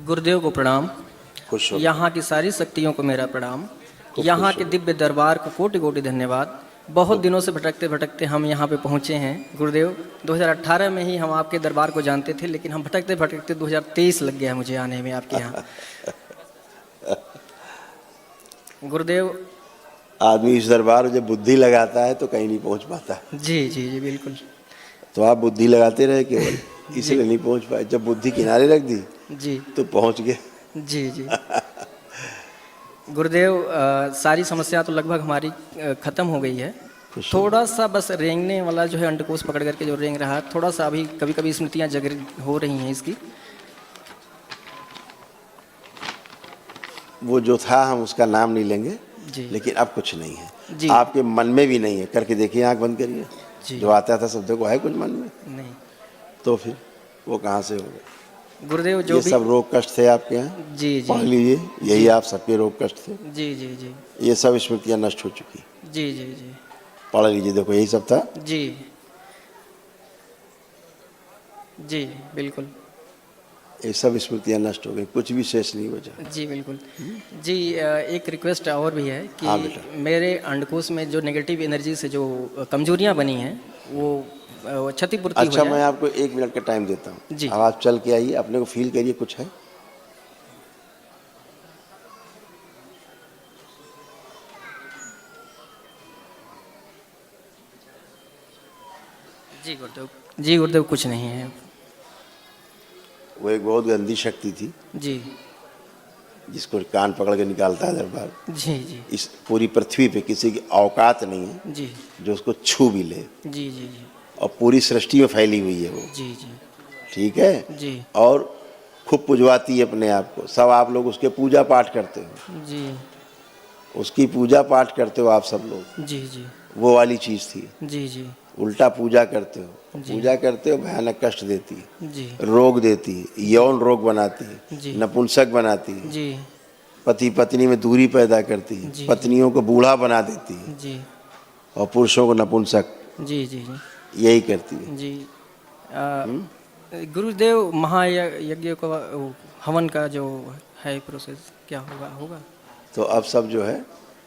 गुरुदेव को प्रणाम। खुश हो। यहाँ की सारी शक्तियों को मेरा प्रणाम। यहाँ के दिव्य दरबार को कोटि कोटि धन्यवाद। बहुत दिनों से भटकते भटकते हम यहाँ पे पहुँचे हैं गुरुदेव। 2018 में ही हम आपके दरबार को जानते थे, लेकिन हम भटकते भटकते 2023 लग गया मुझे आने में आपके यहाँ। गुरुदेव, आदमी इस दरबार में जब बुद्धि लगाता है तो कहीं नहीं पहुंच पाता। जी जी जी बिल्कुल। तो आप बुद्धि लगाते रहे केवल, इसलिए नहीं पहुंच पाए। जब बुद्धि किनारे रख दी जी तो पहुंच गए। जी जी गुरुदेव, सारी समस्या तो लगभग हमारी ख़त्म हो गई है। थोड़ा सा बस रेंगने वाला जो है, अंडकोश पकड़ करके जो रेंग रहा है, थोड़ा सा अभी कभी कभी स्मृतियाँ जागृत हो रही हैं इसकी। वो जो था हम उसका नाम नहीं लेंगे जी। लेकिन अब कुछ नहीं है जी। आपके मन में भी नहीं है। करके देखिए, आंख बंद करिए। जी। जो आता था शब्द को है कुछ मन में नहीं, तो फिर वो कहाँ से होगा। गुरुदेव जो ये भी सब रोग कष्ट थे आपके यहाँ। जी जी पढ़ लीजिए, यही आप सबके रोग कष्ट थे। जी जी जी ये सब स्मृतियाँ नष्ट हो चुकी। जी जी जी पढ़ लीजिए, देखो यही सब था। जी जी बिल्कुल। ये सब स्मृतियाँ नष्ट हो गई, कुछ भी शेष नहीं बचा। जी बिल्कुल। जी, एक रिक्वेस्ट और भी है कि हाँ बेटा। मेरे अंडकोश में जो नेगेटिव एनर्जी से जो कमजोरियां बनी हैं वो क्षतिपूर्ति हो अच्छा, जाए। मैं आपको 1 मिनट का टाइम देता हूँ। जी। अब आप चल के आइए, अपने को फील करिए कुछ है। जी गुरुदेव, जी गुरुदेव कुछ नहीं है। वो एक बहुत गंदी शक्ति थी जी जिसको कान पकड़ के निकालता है दरबार। जी जी इस पूरी पृथ्वी पे किसी की औकात नहीं है जी जो उसको छू भी ले। जी जी जी और पूरी सृष्टि में फैली हुई है वो। जी जी ठीक है। जी और खूब पुजवाती है अपने आप को। सब आप लोग उसके पूजा पाठ करते हो, जी उसकी पूजा पाठ करते हो आप सब लोग। जी जी वो वाली चीज़ थी। जी जी उल्टा पूजा करते हो, जी। पूजा करते हो, भयानक कष्ट देती है, जी रोग देती है, यौन रोग बनाती है, जी। नपुंसक बनाती है, जी पति पत्नी में दूरी पैदा करती है, जी। पत्नियों को बूढ़ा बना देती है जी और पुरुषों को नपुंसक। जी जी जी यही करती है। जी। गुरुदेव, महायज्ञ को हवन का जो है प्रोसेस क्या होगा? तो अब सब जो है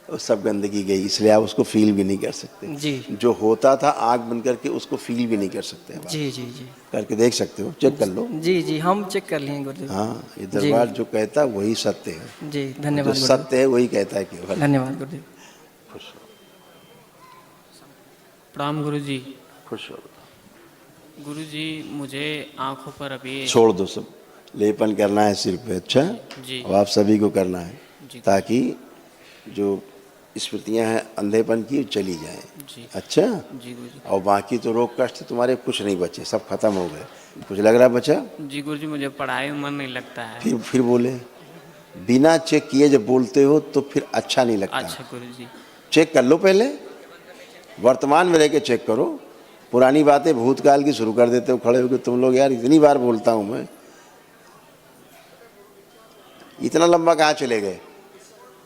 वो सब गंदगी गई, इसलिए आप उसको फील भी नहीं कर सकते। जी जो होता था आँख बंद करके उसको फील भी नहीं कर सकते। अब आप जी जी जी करके देख सकते हो, चेक कर लो। जी जी हम चेक कर लिए गुरुदेव। हाँ, ये दरबार जो कहता है वही सत्य है। जी जो धन्यवाद गुरुदेव। सत्य है वही कहता है केवल। धन्यवाद गुरुदेव। खुश हो, प्रणाम गुरु जी। खुश हो। गुरु जी, मुझे आंखों पर अभी छोड़ दो सब, लेपन करना है सिर पे। अच्छा, जी। अब आप सभी को करना है जी। ताकि जो स्मृतियां हैं अंधेपन की चली जाएं। जी। अच्छा, जी गुरु जी। और बाकी तो रोग कष्ट तुम्हारे कुछ नहीं बचे, सब खत्म हो गए। कुछ लग रहा बचा? जी गुरु जी, मुझे पढ़ाई में मन नहीं लगता है। फिर बोले, बिना चेक किए जब बोलते हो तो फिर अच्छा नहीं लगता। अच्छा गुरु जी। चेक कर लो पहले, वर्तमान में रह के चेक करो। पुरानी बातें भूतकाल की शुरू कर देते हो खड़े होकर तुम लोग। यार इतनी बार बोलता हूँ मैं, इतना लंबा कहाँ चले गए?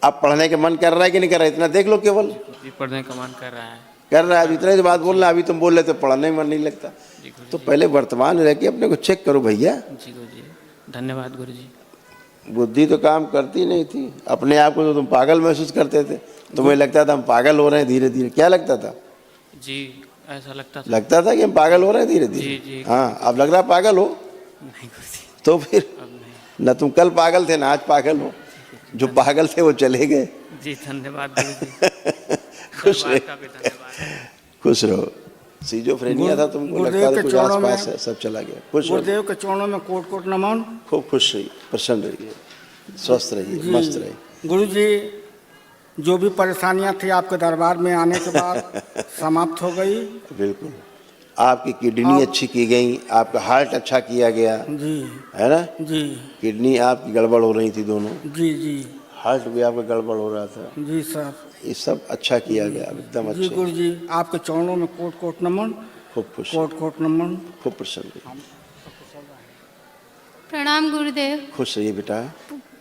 अब पढ़ने के मन कर रहा है कि नहीं कर रहा है? इतना देख लो केवल। जी, पढ़ने का मन कर रहा है। कर रहा है, अब इतने बात बोल रहा है। अभी तुम बोल रहे तो पढ़ने में मन नहीं लगता। जी गुरु तो जी। पहले वर्तमान में रह के अपने को चेक करो भैया। जी गुरु जी, धन्यवाद गुरु जी। बुद्धि तो काम करती नहीं थी। अपने आप को तो तुम पागल महसूस करते थे। तुम्हें लगता था हम पागल हो रहे हैं धीरे धीरे। क्या लगता था? जी, ऐसा लगता था। लगता था कि हम पागल हो रहे हैं धीरे जी, धीरे। जी। हाँ, अब लग रहा पागल हो। नहीं गुरु जी, तो फिर अब नहीं। न तुम कल पागल थे ना आज पागल हो। जो पागल थे वो चले गए। जी धन्यवाद गुरु जी। खुश दरबार रहे, का भी धन्यवाद। खुश रहो। सीजोफ्रेनिया था तुमको, गुरुदेव लगता था के कुछ चरणों आसपास में- है, सब चला गया। खुश रहो, गुरुदेव के चरणों में कोट कोट नमन। खूब खुश रहिए, प्रसन्न रहिए, स्वस्थ रहिए, मस्त रहिए। गुरु जी, जो भी परेशानियां थी आपके दरबार में आने के बाद समाप्त हो गई। बिल्कुल, आपकी किडनी अच्छी की गई, आपका हार्ट अच्छा किया गया, जी है ना। जी किडनी आपकी गड़बड़ हो रही थी दोनों, जी जी हार्ट भी आपका गड़बड़ हो रहा था। जी सर। ये सब अच्छा किया गया, एकदम जी अच्छा। गुरु जी, आपके चरणों में कोट कोट नमन, खूब खुश, कोट कोट नमन। खूब प्रसन्न रहिए। प्रणाम गुरुदेव। खुश रहिए बेटा।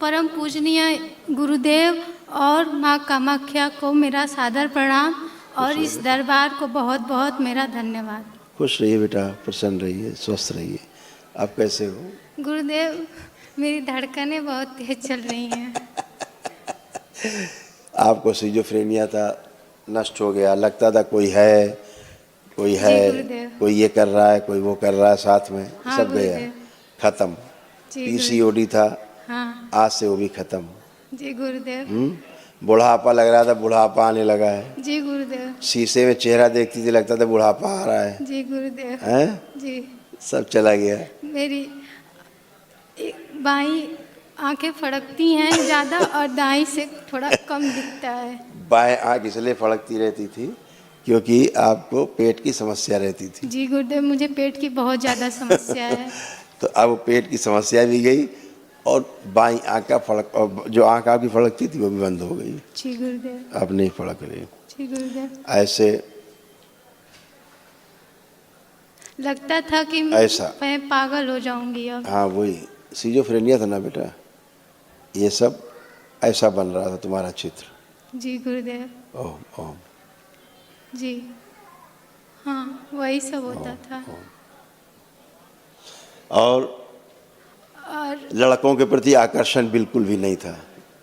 परम पूजनीय गुरुदेव और माँ कामाख्या को मेरा सादर प्रणाम और इस दरबार को बहुत बहुत मेरा धन्यवाद। खुश रहिए बेटा, प्रसन्न रहिए, स्वस्थ रहिए। आप कैसे हो? गुरुदेव, मेरी धड़कनें बहुत तेज चल रही हैं। आपको सिजोफ्रेनिया था, नष्ट हो गया, लगता था कोई है गुरुदेव। कोई ये कर रहा है, कोई वो कर रहा है साथ में, हाँ, सब गया, गुरुदेव। खत्म। जी पीसीओडी था, हाँ आज से वो भी खत्म। जी गुरुदेव। बुढ़ापा लग रहा था, बुढ़ापा आने लगा है। जी गुरुदेव। शीशे में चेहरा देखती थी, लगता था बुढ़ापा आ रहा है। जी गुरुदेव। हैं? जी सब चला गया। मेरी बाईं आंखें फड़कती हैं ज़्यादा और दाईं से थोड़ा कम दिखता है। बाएं आँख इसलिए फड़कती रहती थी क्योंकि आपको पेट की समस्या रहती थी। जी गुरुदेव, मुझे पेट की बहुत ज़्यादा समस्या है। तो अब वो पेट की समस्या भी गई और बाईं आँख का फड़क, और जो आँख आपकी फड़कती थी वो भी बंद हो गई। जी गुरुदेव। अब नहीं फड़क रही। जी गुरुदेव। ऐसे लगता था कि ऐसा। मैं पागल हो जाऊंगी अब। हाँ वही सिजोफ्रेनिया था ना बेटा, ये सब ऐसा बन रहा था तुम्हारा चित्र। जी गुरुदेव। ओम ओम। जी हाँ, वही सब होता था। और और लड़कों के प्रति आकर्षण बिल्कुल भी नहीं था,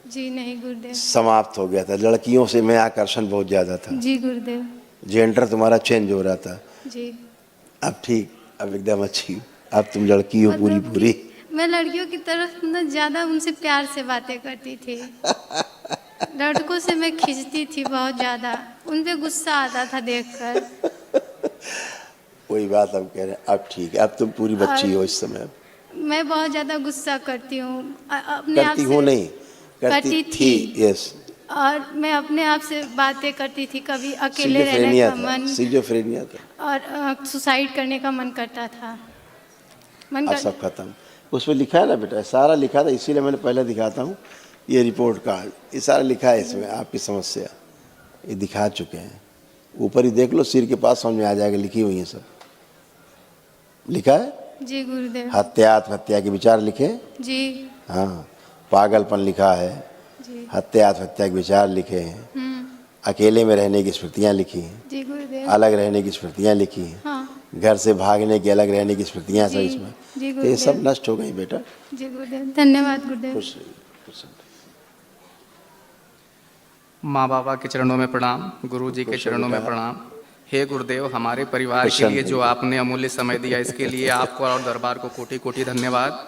जी नहीं गुरुदेव। समाप्त हो गया था। लड़कियों से मैं आकर्षण बहुत ज़्यादा था। जी गुरुदेव। जेंडर तुम्हारा चेंज हो रहा था। जी अब ठीक, अब एकदम अच्छी, अब तुम लड़की हो पूरी मतलब पूरी। कि मैं लड़कियों की तरफ ना ज़्यादा उनसे प्यार से बातें करती थी। लड़कों से मैं खिंचती थी बहुत ज़्यादा, उन पे गुस्सा आता था देखकर। वही बात हम कह रहे हैं, अब ठीक है, अब तुम पूरी बच्ची हो इस समय। मैं बहुत ज़्यादा गुस्सा करती हूँ अपने आप करती से। हूँ नहीं, करती थी। यस, और मैं अपने आप से बातें करती थी, कभी अकेले रहने का मन सिजोफ्रेनिया था। और सुसाइड करने का मन करता था। अब सब खत्म। उसमें लिखा है ना बेटा, सारा लिखा था, इसीलिए मैंने पहले दिखाता हूँ। ये रिपोर्ट कार्ड, ये सारा लिखा है इसमें, आपकी समस्या ये दिखा चुके हैं। ऊपर ही देख लो, सिर के पास समझ में आ जाएगा, लिखी हुई है सब, लिखा है। जी गुरुदेव। हत्या आत्महत्या के विचार लिखे। जी हाँ, पागलपन लिखा है, जी। हत्या आत्महत्या के विचार लिखे हैं, अकेले में रहने की स्मृतियाँ लिखी हैं, जी गुरुदेव। अलग रहने की स्मृतियाँ लिखी हैं, हाँ घर से भागने की, अलग रहने की स्मृतियाँ सब जी, इसमें। जी तो ये सब गुरुदेव। नष्ट हो गई बेटा। जी गुरुदेव, धन्यवाद गुरुदेव। खुश रहिए, खुश रहिए। माँ बाबा के चरणों में प्रणाम, गुरु जी के चरणों में प्रणाम। हे गुरुदेव, हमारे परिवार के लिए जो आपने अमूल्य समय दिया, इसके लिए आपको और दरबार को कोटि कोटि धन्यवाद।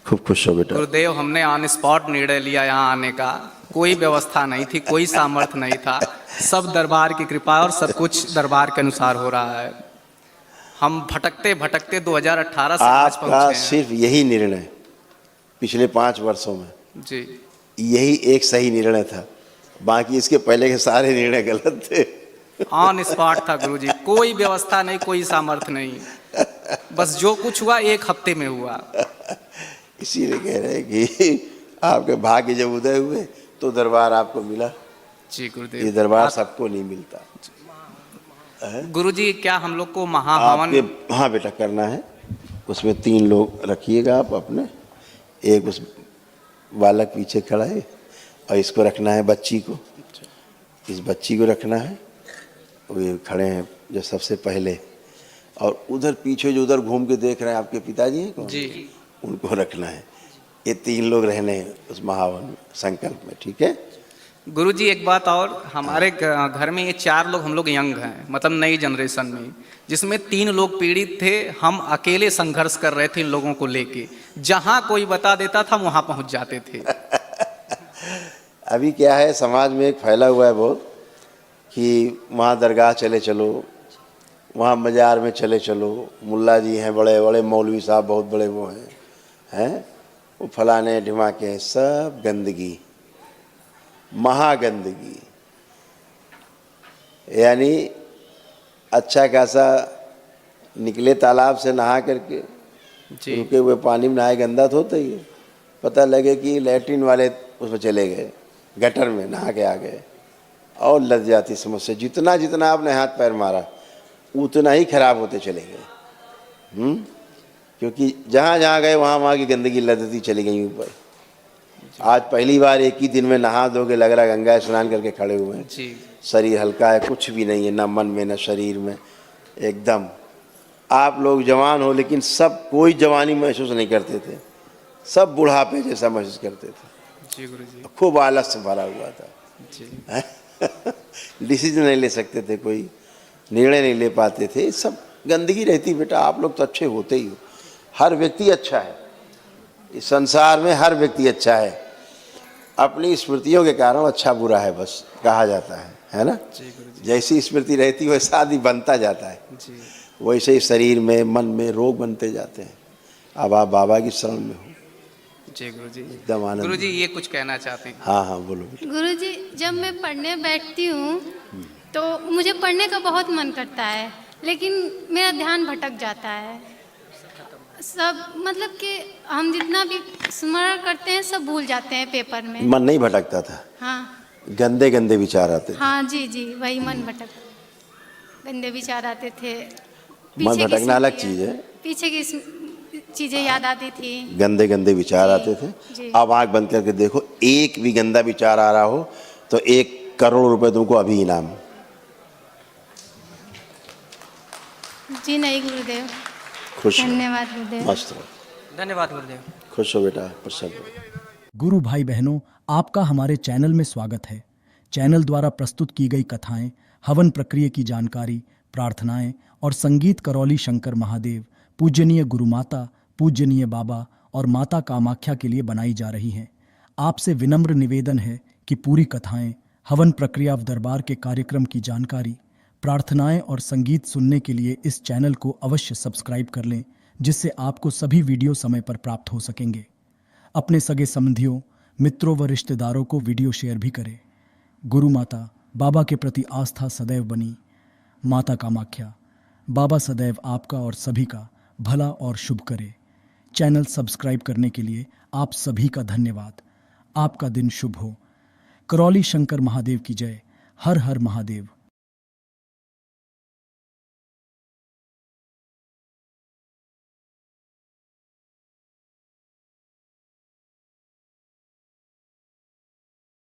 खूब खुश हो बेटा। गुरुदेव, हमने ऑन स्पॉट निर्णय लिया यहाँ आने का, कोई व्यवस्था नहीं थी, कोई सामर्थ्य नहीं था, सब दरबार की कृपा और सब कुछ दरबार के अनुसार हो रहा है। हम भटकते भटकते 2018 से आज आपका पहुंचे हैं। सिर्फ यही निर्णय पिछले 5 वर्षों में, जी, यही एक सही निर्णय था, बाकी इसके पहले के सारे निर्णय गलत थे। ऑन स्पॉट था गुरुजी, कोई व्यवस्था नहीं, कोई सामर्थ्य नहीं, बस जो कुछ हुआ 1 हफ्ते में हुआ। इसीलिए कह रहे हैं कि आपके भाग्य जब उदय हुए तो दरबार आपको मिला। जी ये गुरुदेव। दरबार सबको नहीं मिलता। गुरुजी, क्या हम लोग को महाहवन? आपके हाँ बेटा करना है, उसमें 3 लोग रखिएगा आप अपने, एक उस बालक पीछे खड़ा है और इसको रखना है, बच्ची को, इस बच्ची को रखना है, वो खड़े हैं जो सबसे पहले, और उधर पीछे जो उधर घूम के देख रहे हैं आपके पिताजी हैं कौन? जी, उनको रखना है। ये 3 लोग रहने हैं उस महावन संकल्प में, ठीक है। गुरुजी एक बात और, हमारे घर में ये 4 लोग हम लोग यंग हैं, मतलब नई जनरेशन में, जिसमें 3 लोग पीड़ित थे। हम अकेले संघर्ष कर रहे थे इन लोगों को लेके, जहाँ कोई बता देता था वहाँ पहुँच जाते थे। अभी क्या है, समाज में एक फैला हुआ है बहुत कि वहाँ दरगाह चले चलो, वहाँ मज़ार में चले चलो, मुल्ला जी हैं बड़े बड़े, मौलवी साहब बहुत बड़े वो हैं, वो फलाने ढिमाके हैं, सब गंदगी, महागंदगी। यानी अच्छा खासा निकले तालाब से नहा करके, जी, रुके हुए पानी में नहाए, गंदा तो होता ही है, पता लगे कि लैट्रिन वाले उसमें चले गए, गटर में नहा के आ गए, और लग जाती समस्या। जितना जितना आपने हाथ पैर मारा उतना ही खराब होते चले गए। क्योंकि जहाँ जहाँ गए वहाँ वहाँ की गंदगी लदती चली गई ऊपर। आज पहली बार एक ही दिन में नहा धोके लग रहा गंगा स्नान करके खड़े हुए हैं, जी, शरीर हल्का है, कुछ भी नहीं है, ना मन में ना शरीर में, एकदम। आप लोग जवान हो लेकिन सब कोई जवानी महसूस नहीं करते थे, सब बुढ़ापे जैसा महसूस करते थे, जी गुरु जी। खूब आलस से भरा हुआ था, जी डिसीजन नहीं ले सकते थे, कोई निर्णय नहीं ले पाते थे, सब गंदगी रहती। बेटा आप लोग तो अच्छे होते ही हो, हर व्यक्ति अच्छा है इस संसार में, हर व्यक्ति अच्छा है, अपनी स्मृतियों के कारण अच्छा बुरा है बस कहा जाता है ना। जी गुरु जी। जैसी स्मृति रहती है वैसा आदमी बनता जाता है, जी वैसे ही शरीर में मन में रोग बनते जाते हैं। अब आप बाबा की शरण में हो, जी गुरु जी। एकदम आनंद। गुरु जी ये कुछ कहना चाहते हैं? हाँ हाँ बोलो बेटा। गुरुजी, जब मैं पढ़ने बैठती हूँ तो मुझे पढ़ने का बहुत मन करता है, लेकिन मेरा ध्यान भटक जाता है। सब मतलब कि हम जितना भी स्मरण करते हैं सब भूल जाते हैं पेपर में। मन नहीं भटकता था, हाँ गंदे गंदे विचार आते थे। हाँ जी जी, वही मन भटक, गंदे विचार आते थे। मन पीछे की भटकना अलग स्मृतियाँ- चीज़ है, पीछे की चीज़ें याद आती थी। गंदे गंदे विचार जी, आते थे। जी। अब आंख बंद करके देखो, एक भी गंदा विचार आ रहा हो तो 1 करोड़ रुपए तुमको अभी इनाम। जी नहीं गुरुदेव, खुश हो, धन्यवाद गुरुदेव। मस्त हो, धन्यवाद गुरुदेव। खुश हो बेटा, प्रसन्न हो। गुरु भाई बहनों, आपका हमारे चैनल में स्वागत है। चैनल द्वारा प्रस्तुत की गई कथाएं, हवन प्रक्रिया की जानकारी, प्रार्थनाएं और संगीत करौली शंकर महादेव, पूजनीय गुरु माता, पूजनीय बाबा और माता कामाख्या के लिए बनाई जा रही हैं। आपसे विनम्र निवेदन है कि पूरी कथाएं, हवन प्रक्रिया दरबार के कार्यक्रम की जानकारी, प्रार्थनाएं और संगीत सुनने के लिए इस चैनल को अवश्य सब्सक्राइब कर लें, जिससे आपको सभी वीडियो समय पर प्राप्त हो सकेंगे। अपने सगे संबंधियों, मित्रों व रिश्तेदारों को वीडियो शेयर भी करें। गुरु माता, बाबा के प्रति आस्था सदैव बनी। माता कामाख्या, बाबा सदैव आपका और सभी का भला और शुभ करे। चैनल सब्सक्राइब करने के लिए आप सभी का धन्यवाद। आपका दिन शुभ हो। करौली शंकर महादेव की जय। हर हर महादेव।